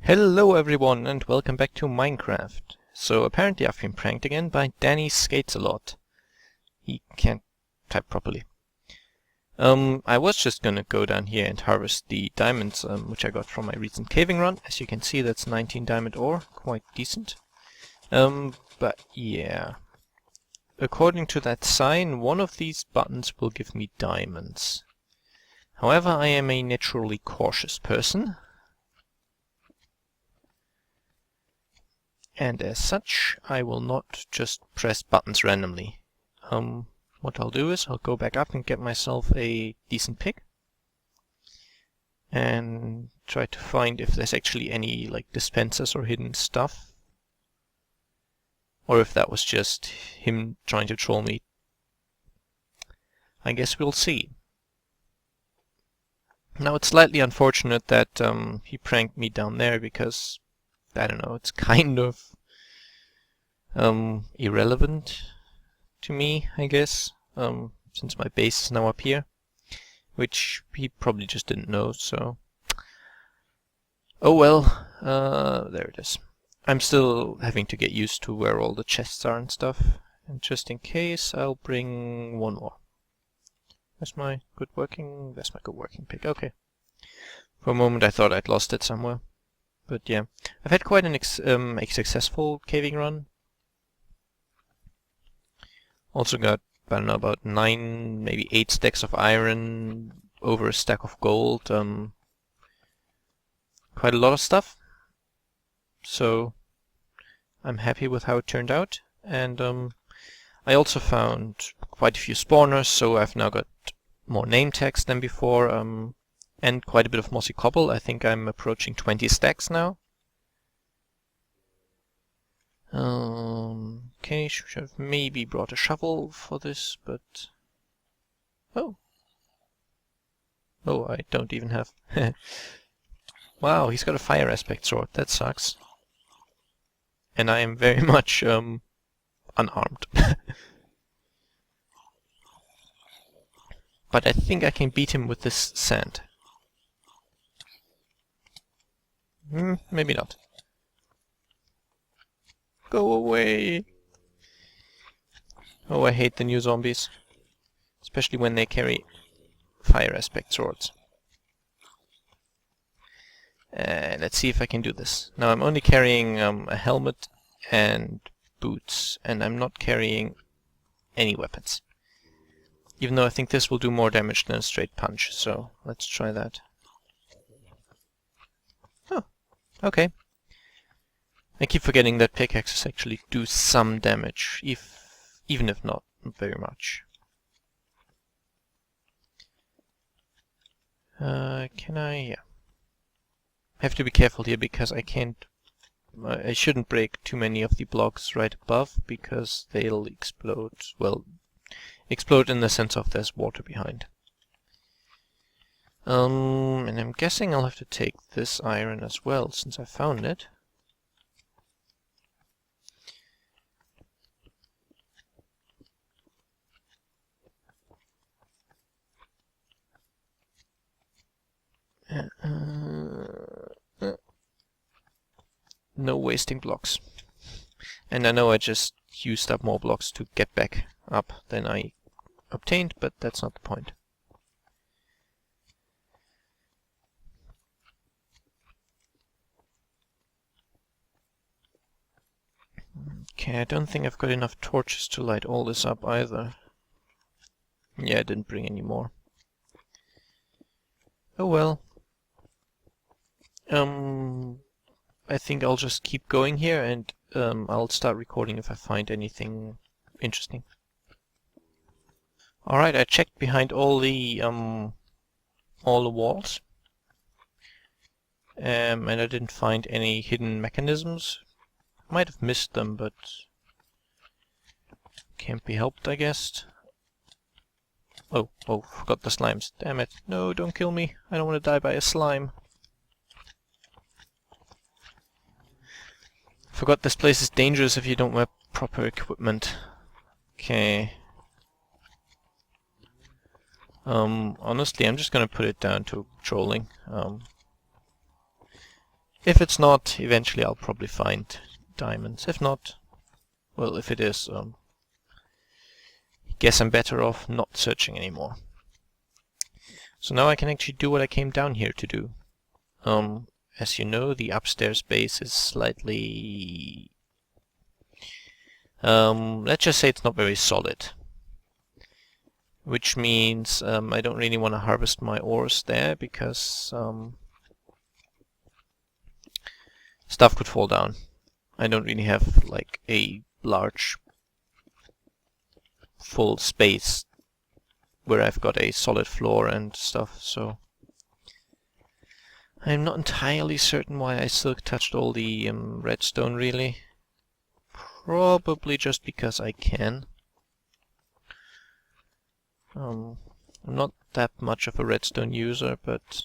Hello everyone and welcome back to Minecraft. So apparently I've been pranked again by Danny Skates a lot. He can't type properly. I was just gonna go down here and harvest the diamonds which I got from my recent caving run. As you can see, that's 19 diamond ore, quite decent. But yeah. According to that sign, one of these buttons will give me diamonds. However, I am a naturally cautious person. And as such, I will not just press buttons randomly. What I'll do is I'll go back up and get myself a decent pick and try to find if there's actually any like dispensers or hidden stuff, or if that was just him trying to troll me. I guess we'll see. Now it's slightly unfortunate that he pranked me down there because I don't know, it's kind of irrelevant to me, I guess, since my base is now up here, which he probably just didn't know, so... Oh well, there it is. I'm still having to get used to where all the chests are and stuff, and just in case, I'll bring one more. There's my good working pick, okay. For a moment I thought I'd lost it somewhere. But yeah, I've had quite a successful caving run. Also got, I don't know, about 9, maybe 8 stacks of iron, over a stack of gold, quite a lot of stuff. So I'm happy with how it turned out. And I also found quite a few spawners, so I've now got more name tags than before. And quite a bit of mossy cobble. I think I'm approaching 20 stacks now. Okay, should have maybe brought a shovel for this, but... Oh, I don't even have... Wow, he's got a fire aspect sword. That sucks. And I am very much, unarmed. But I think I can beat him with this sand. Maybe not. Go away! Oh, I hate the new zombies. Especially when they carry fire aspect swords. Let's see if I can do this. Now I'm only carrying a helmet and boots, and I'm not carrying any weapons. Even though I think this will do more damage than a straight punch, so let's try that. Oh, okay. I keep forgetting that pickaxes actually do some damage, even if not very much. Can I? Yeah. I have to be careful here because I can't... I shouldn't break too many of the blocks right above because they'll explode. Well, explode in the sense of there's water behind. And I'm guessing I'll have to take this iron as well since I found it. No wasting blocks. And I know I just used up more blocks to get back up than I obtained, but that's not the point. Okay, I don't think I've got enough torches to light all this up either. Yeah, I didn't bring any more. Oh well. I think I'll just keep going here and I'll start recording if I find anything interesting. Alright, I checked behind all the walls. And I didn't find any hidden mechanisms. Might have missed them, but can't be helped, I guess. Oh, forgot the slimes. Damn it. No, don't kill me. I don't want to die by a slime. Forgot this place is dangerous if you don't wear proper equipment. Okay. Honestly, I'm just gonna put it down to trolling. If it's not, eventually I'll probably find diamonds. If not, well, if it is, guess I'm better off not searching anymore. So now I can actually do what I came down here to do. As you know, the upstairs base is slightly... let's just say it's not very solid. Which means I don't really want to harvest my ores there, because stuff could fall down. I don't really have like a large full space where I've got a solid floor and stuff, so I'm not entirely certain why I still touched all the redstone, really. Probably just because I can. I'm not that much of a redstone user, but,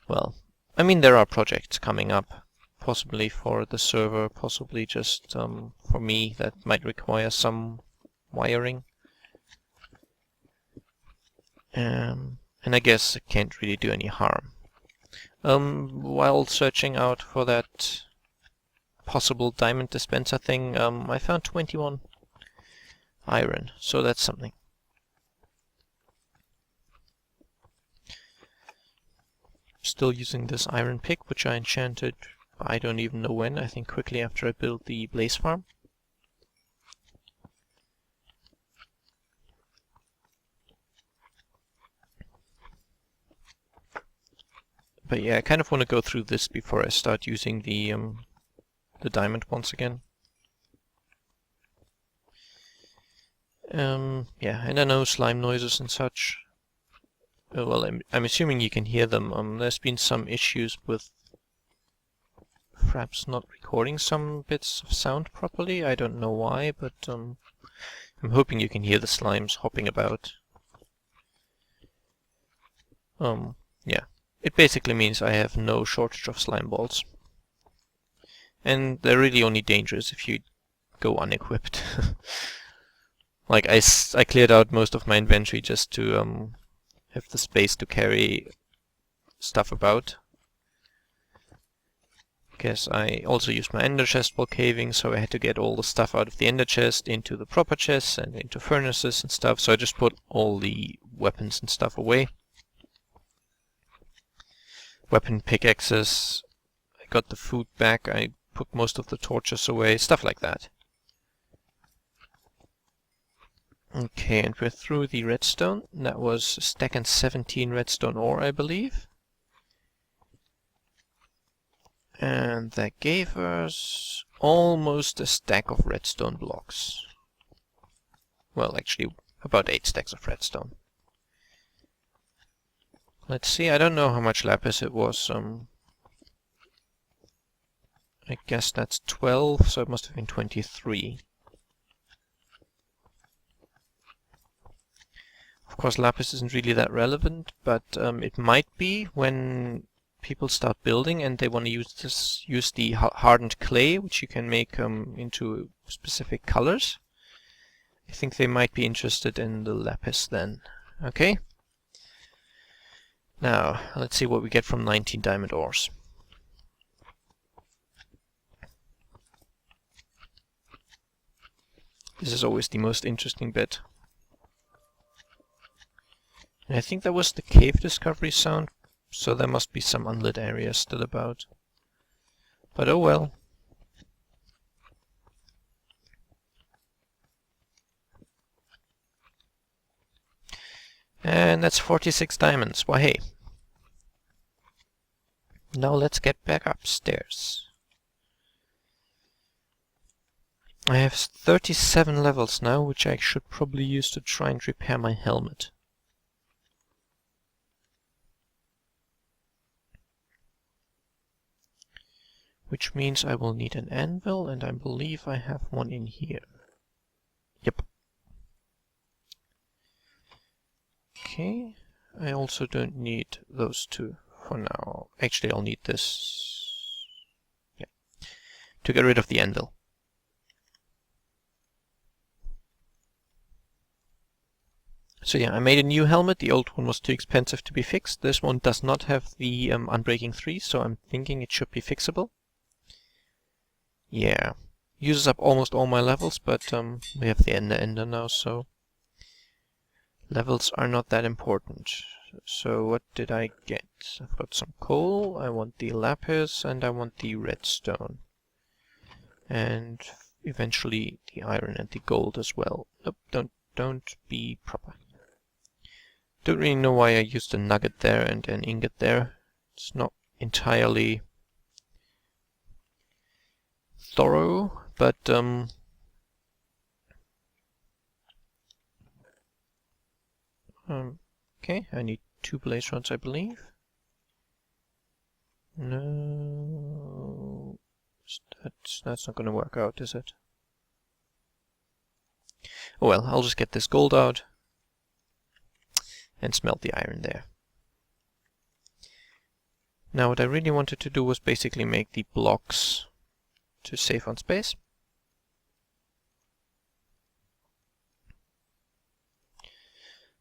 well, I mean, there are projects coming up, possibly for the server, possibly just for me, that might require some wiring. And I guess it can't really do any harm. While searching out for that possible diamond dispenser thing, I found 21 iron, so that's something. Still using this iron pick, which I enchanted, I don't even know when, I think quickly after I built the blaze farm. But yeah, I kind of want to go through this before I start using the diamond once again. Yeah, and I know slime noises and such. Well, I'm assuming you can hear them. There's been some issues with perhaps not recording some bits of sound properly. I don't know why, but I'm hoping you can hear the slimes hopping about. Yeah. It basically means I have no shortage of slime balls. And they're really only dangerous if you go unequipped. Like, I cleared out most of my inventory just to have the space to carry stuff about. Because I also used my ender chest while caving, so I had to get all the stuff out of the ender chest into the proper chests and into furnaces and stuff, so I just put all the weapons and stuff away. Weapon pickaxes, I got the food back, I put most of the torches away, stuff like that. Okay, and we're through the redstone. That was a stack and 17 redstone ore, I believe. And that gave us almost a stack of redstone blocks. Well, actually, about 8 stacks of redstone. Let's see, I don't know how much lapis it was. I guess that's 12, so it must have been 23. Of course, lapis isn't really that relevant, but it might be when people start building and they want to use the hardened clay, which you can make into specific colors. I think they might be interested in the lapis then. Okay. Now, let's see what we get from 19 diamond ores. This is always the most interesting bit. And I think that was the cave discovery sound, so there must be some unlit areas still about. But oh well. And that's 46 diamonds. Why, hey. Now let's get back upstairs. I have 37 levels now, which I should probably use to try and repair my helmet. Which means I will need an anvil, and I believe I have one in here. Yep. Okay, I also don't need those two for now. Actually, I'll need this, yeah, to get rid of the anvil. So yeah, I made a new helmet. The old one was too expensive to be fixed. This one does not have the Unbreaking 3, so I'm thinking it should be fixable. Yeah, uses up almost all my levels, but we have the Ender now, so levels are not that important. So what did I get? I've got some coal, I want the lapis, and I want the redstone. And eventually the iron and the gold as well. Nope, don't be proper. Don't really know why I used a nugget there and an ingot there. It's not entirely thorough, but okay, I need 2 blaze rods, I believe. No, that's not going to work out, is it? Oh well, I'll just get this gold out and smelt the iron there. Now what I really wanted to do was basically make the blocks to save on space.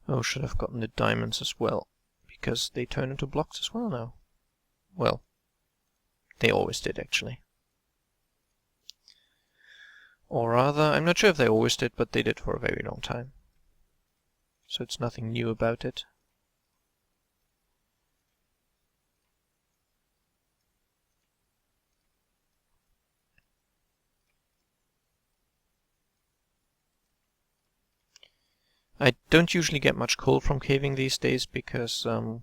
Oh, should have gotten the diamonds as well, because they turn into blocks as well now. Well, they always did actually. Or rather, I'm not sure if they always did, but they did for a very long time. So it's nothing new about it. I don't usually get much coal from caving these days because when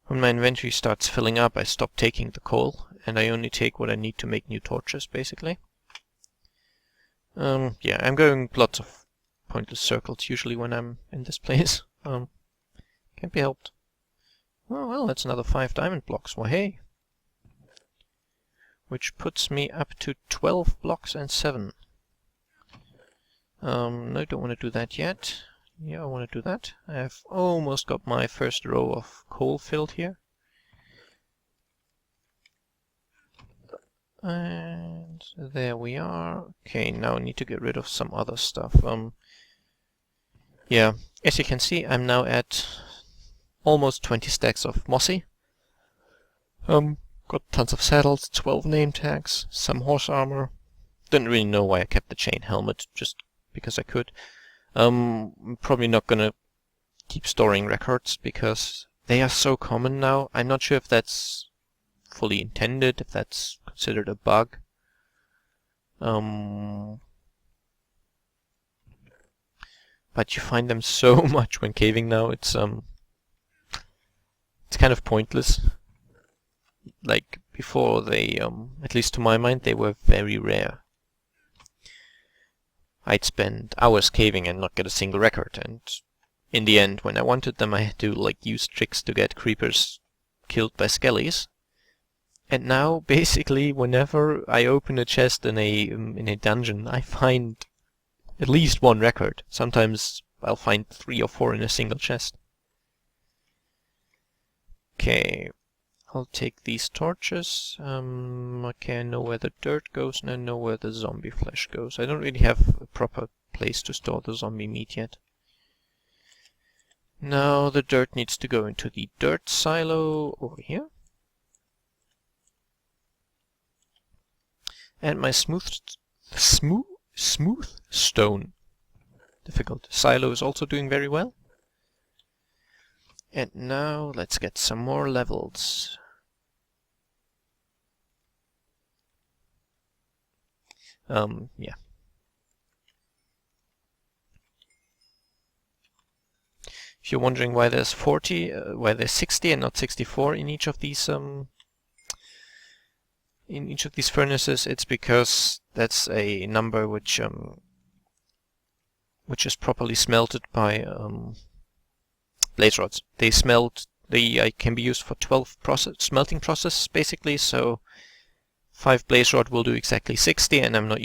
my inventory starts filling up, I stop taking the coal and I only take what I need to make new torches, basically. Yeah, I'm going lots of pointless circles usually when I'm in this place. Can't be helped. Oh well, that's another 5 diamond blocks. Well, hey. Which puts me up to 12 blocks and 7. No, I don't want to do that yet. Yeah, I want to do that. I've almost got my first row of coal filled here. And there we are. Okay, now I need to get rid of some other stuff. Yeah, as you can see, I'm now at almost 20 stacks of mossy. Got tons of saddles, 12 name tags, some horse armor. Didn't really know why I kept the chain helmet, just because I could. I'm probably not gonna keep storing records because they are so common now. I'm not sure if that's fully intended, if that's considered a bug. But you find them so much when caving now, it's kind of pointless. Like before, they at least to my mind, they were very rare. I'd spend hours caving and not get a single record, and in the end, when I wanted them, I had to like use tricks to get creepers killed by skellies. And now, basically, whenever I open a chest in a dungeon, I find at least 1 record. Sometimes I'll find 3 or 4 in a single chest. Okay, I'll take these torches. Okay, I know where the dirt goes and I know where the zombie flesh goes. I don't really have a proper place to store the zombie meat yet. Now the dirt needs to go into the dirt silo over here. And my smooth stone, difficult, silo is also doing very well. And now let's get some more levels. Yeah. If you're wondering why there's 40, why there's 60 and not 64 in each of these furnaces, it's because that's a number which is properly smelted by blaze rods. They can be used for 12 smelting processes basically, so 5 blaze rod will do exactly 60, and I'm not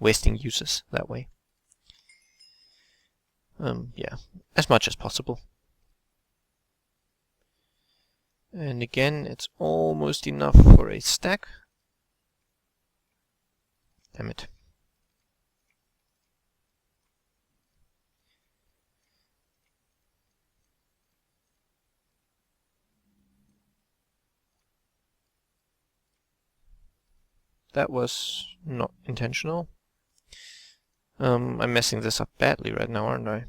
wasting uses that way. Yeah, as much as possible. And again, it's almost enough for a stack. Damn it. that was not intentional. I'm messing this up badly right now, aren't I?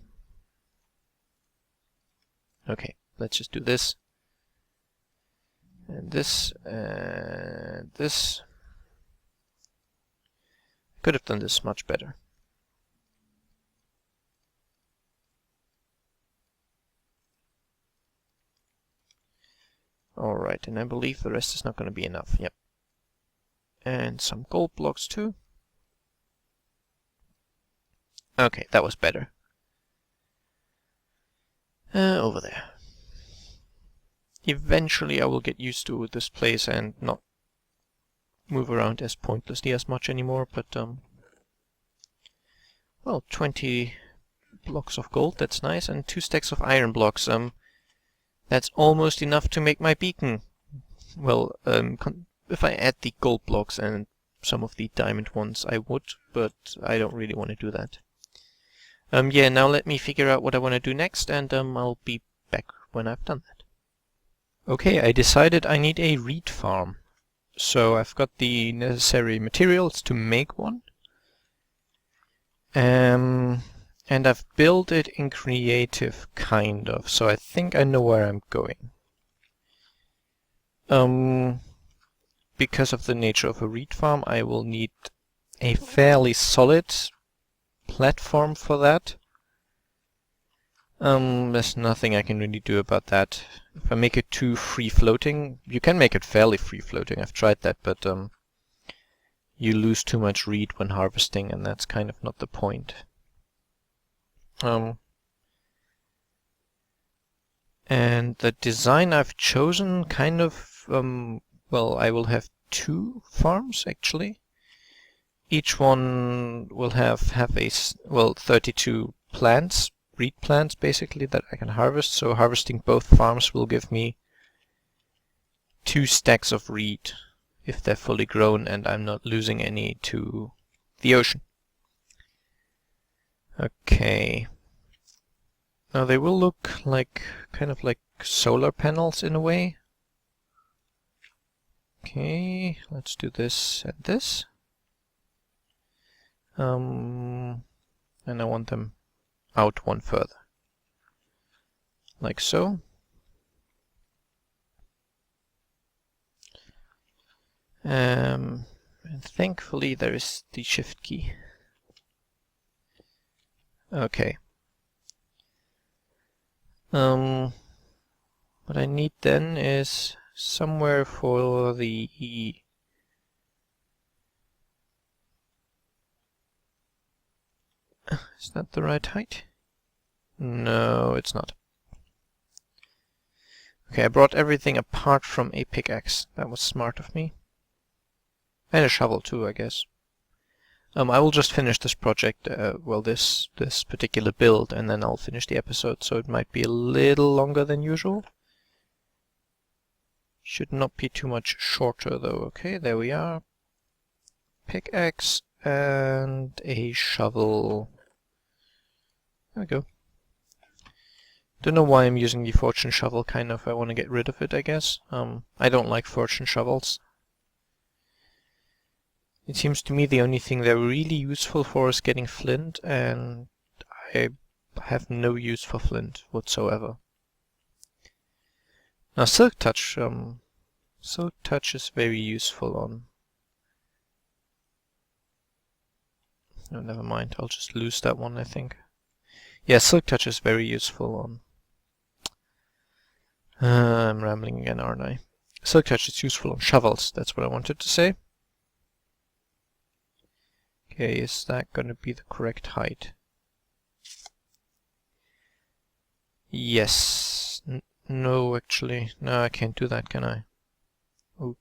Okay, let's just do this. And this, and this. Could have done this much better. Alright, and I believe the rest is not going to be enough. Yep. And some gold blocks too. Okay, that was better. Over there. Eventually I will get used to this place and not move around as pointlessly as much anymore, but well, 20 blocks of gold, that's nice, and 2 stacks of iron blocks. That's almost enough to make my beacon. Well, if I add the gold blocks and some of the diamond ones, I would, but I don't really want to do that. Yeah, now let me figure out what I want to do next, and I'll be back when I've done that. Okay, I decided I need a reed farm. So I've got the necessary materials to make one. And I've built it in creative, kind of, so I think I know where I'm going. Because of the nature of a reed farm, I will need a fairly solid platform for that. There's nothing I can really do about that. If I make it too free-floating, you can make it fairly free-floating, I've tried that, but you lose too much reed when harvesting, and that's kind of not the point. And the design I've chosen kind of, well, I will have 2 farms actually. Each one will have a, well, 32 plants, reed plants basically, that I can harvest. So harvesting both farms will give me 2 stacks of reed if they're fully grown and I'm not losing any to the ocean. Okay. Now they will look like, kind of like solar panels in a way. Okay, let's do this and this. And I want them out one further. Like so. And thankfully there is the shift key. Okay. What I need then is somewhere for the Is that the right height? No, it's not. Okay, I brought everything apart from a pickaxe. That was smart of me. And a shovel too, I guess. I will just finish this project, well, this particular build, and then I'll finish the episode, so it might be a little longer than usual. Should not be too much shorter, though. Okay, there we are. Pickaxe and a shovel. There we go. Don't know why I'm using the fortune shovel, kind of. I want to get rid of it, I guess. I don't like fortune shovels. It seems to me the only thing they're really useful for is getting flint, and I have no use for flint whatsoever. Now Silk Touch is very useful on... No, never mind, I'll just lose that one, I think. Yeah, Silk Touch is very useful on... I'm rambling again, aren't I? Silk Touch is useful on shovels, that's what I wanted to say. Okay, is that going to be the correct height? Yes. No, actually. No, I can't do that, can I? Oh.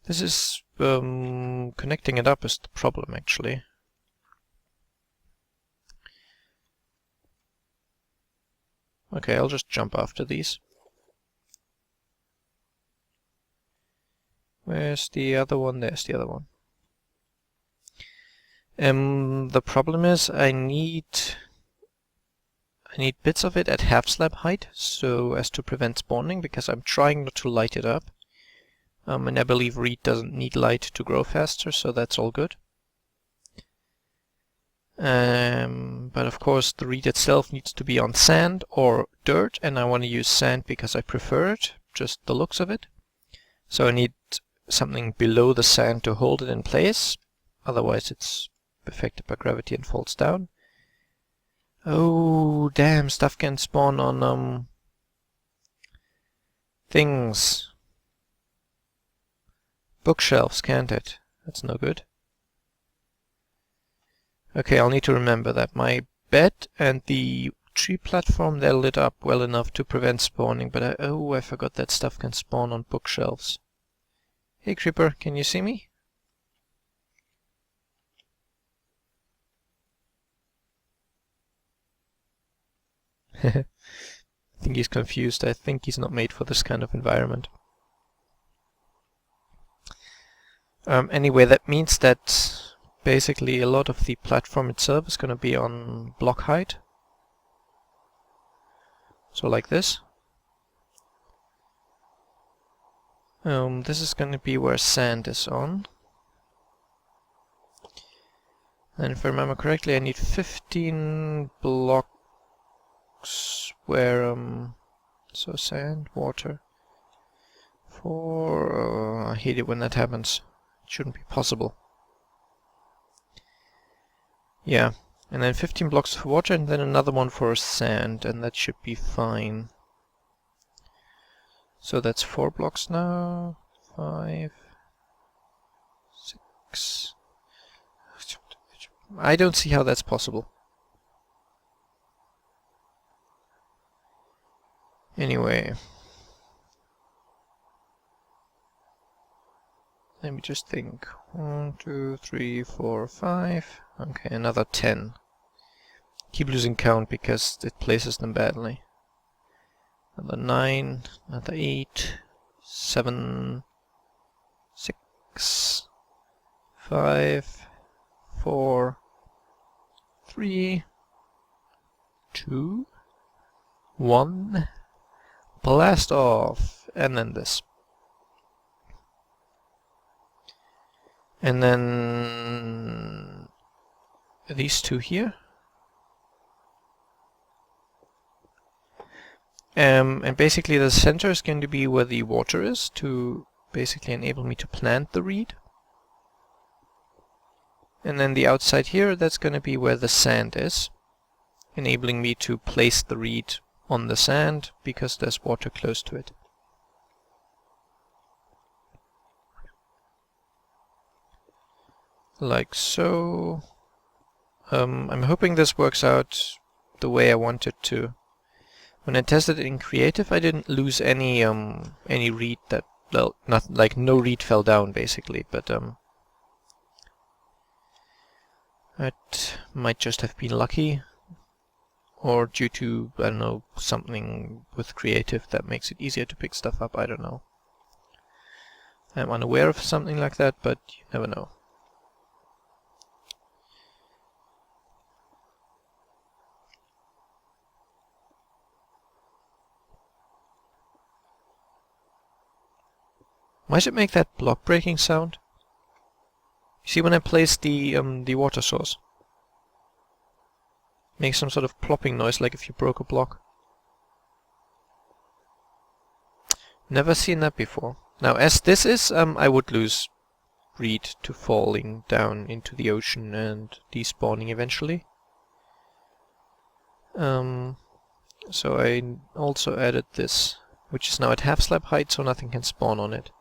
This is... connecting it up is the problem, actually. Okay, I'll just jump after these. Where's the other one? There's the other one. The problem is I need bits of it at half slab height so as to prevent spawning, because I'm trying not to light it up. And I believe reed doesn't need light to grow faster, so that's all good. But of course the reed itself needs to be on sand or dirt, and I want to use sand because I prefer it, just the looks of it. So I need something below the sand to hold it in place, otherwise it's affected by gravity and falls down. Oh damn, stuff can spawn on things. Bookshelves, can't it? That's no good. Okay, I'll need to remember that my bed and the tree platform, they're lit up well enough to prevent spawning, but I forgot that stuff can spawn on bookshelves. Hey creeper, can you see me? I think he's confused. I think he's not made for this kind of environment. Anyway, that means that basically a lot of the platform itself is going to be on block height. So like this. This is going to be where sand is on. And if I remember correctly, I need 15 blocks where, so sand, water, I hate it when that happens. It shouldn't be possible. Yeah, and then 15 blocks for water and then another one for sand, and that should be fine. So that's 4 blocks now. 5, 6. I don't see how that's possible. Anyway. Let me just think. 1, 2, 3, 4, 5. Okay, another 10. Keep losing count because it places them badly. Another 9, another 8, 7, 6, 5, 4, 3, 2, 1. Blast off, and then this. And then these two here. And basically the center is going to be where the water is to basically enable me to plant the reed. And then the outside here, that's going to be where the sand is, enabling me to place the reed on the sand because there's water close to it. Like so. I'm hoping this works out the way I want it to. When I tested it in creative, I didn't lose any reed that, well, not like no reed fell down basically, but that might just have been lucky, or due to, I don't know, something with creative that makes it easier to pick stuff up. I don't know. I'm unaware of something like that, but you never know. Why does it make that block breaking sound? You see when I place the water source? It makes some sort of plopping noise like if you broke a block. Never seen that before. Now as this is, I would lose reed to falling down into the ocean and despawning eventually. So I also added this, which is now at half slab height, so nothing can spawn on it.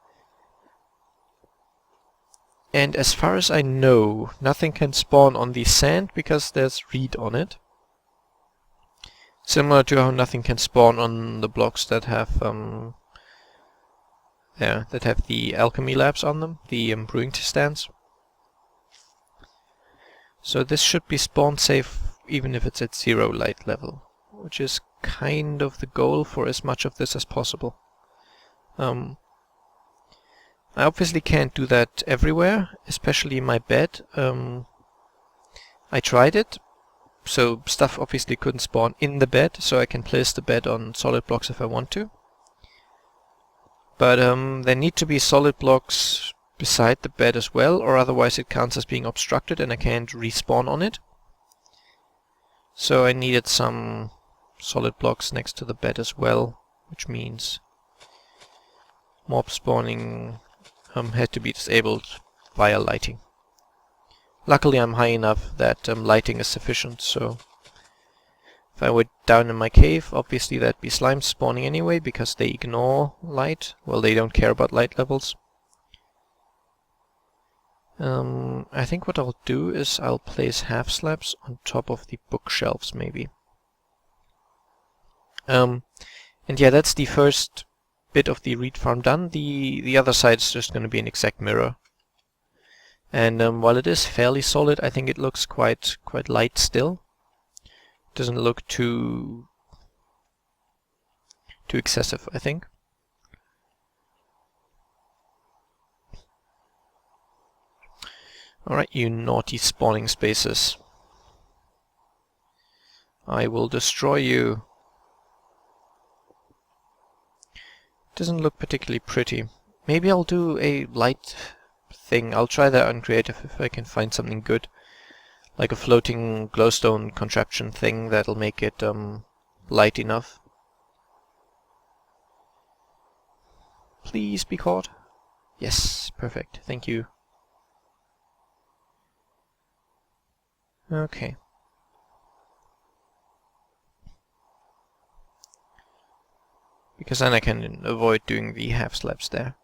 And as far as I know, nothing can spawn on the sand because there's reed on it. Similar to how nothing can spawn on the blocks that have the alchemy labs on them, the brewing stands. So this should be spawn safe even if it's at 0 light level, which is kind of the goal for as much of this as possible. I obviously can't do that everywhere, especially in my bed. I tried it, so stuff obviously couldn't spawn in the bed, so I can place the bed on solid blocks if I want to. But there need to be solid blocks beside the bed as well, or otherwise it counts as being obstructed and I can't respawn on it. So I needed some solid blocks next to the bed as well, which means mob spawning had to be disabled via lighting. Luckily I'm high enough that lighting is sufficient, so if I were down in my cave, obviously that'd be slimes spawning anyway, because they ignore light. Well, they don't care about light levels. I think what I'll do is I'll place half slabs on top of the bookshelves, maybe. And yeah, that's the first bit of the reed farm done. The other side is just going to be an exact mirror. And while it is fairly solid, I think it looks quite light still. Doesn't look too excessive, I think. Alright, you naughty spawning spaces. I will destroy you. Doesn't look particularly pretty. Maybe I'll do a light thing. I'll try that on creative if I can find something good. Like a floating glowstone contraption thing that'll make it light enough. Please be caught. Yes, perfect. Thank you. Okay. Because then I can avoid doing the half slabs there.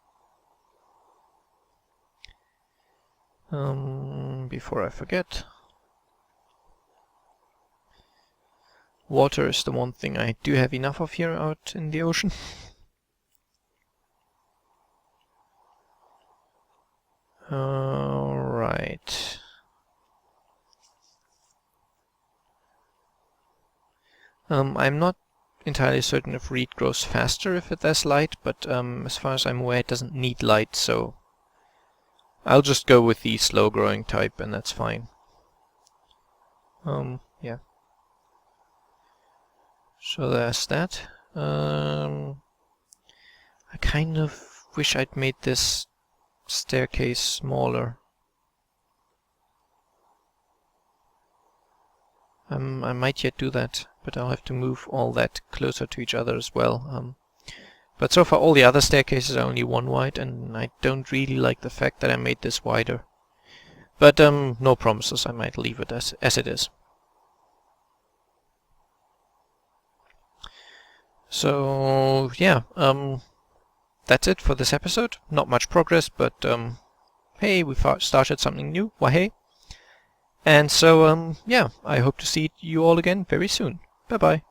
Before I forget. Water is the one thing I do have enough of here out in the ocean. Alright. I'm not entirely certain if reed grows faster if it has light, but as far as I'm aware it doesn't need light, so I'll just go with the slow growing type and that's fine. Yeah. So there's that. I kind of wish I'd made this staircase smaller. I might yet do that, but I'll have to move all that closer to each other as well. But so far all the other staircases are only one wide, and I don't really like the fact that I made this wider. But no promises, I might leave it as it is. So yeah, that's it for this episode. Not much progress, but hey, we started something new, wahey. And so yeah, I hope to see you all again very soon. Bye bye.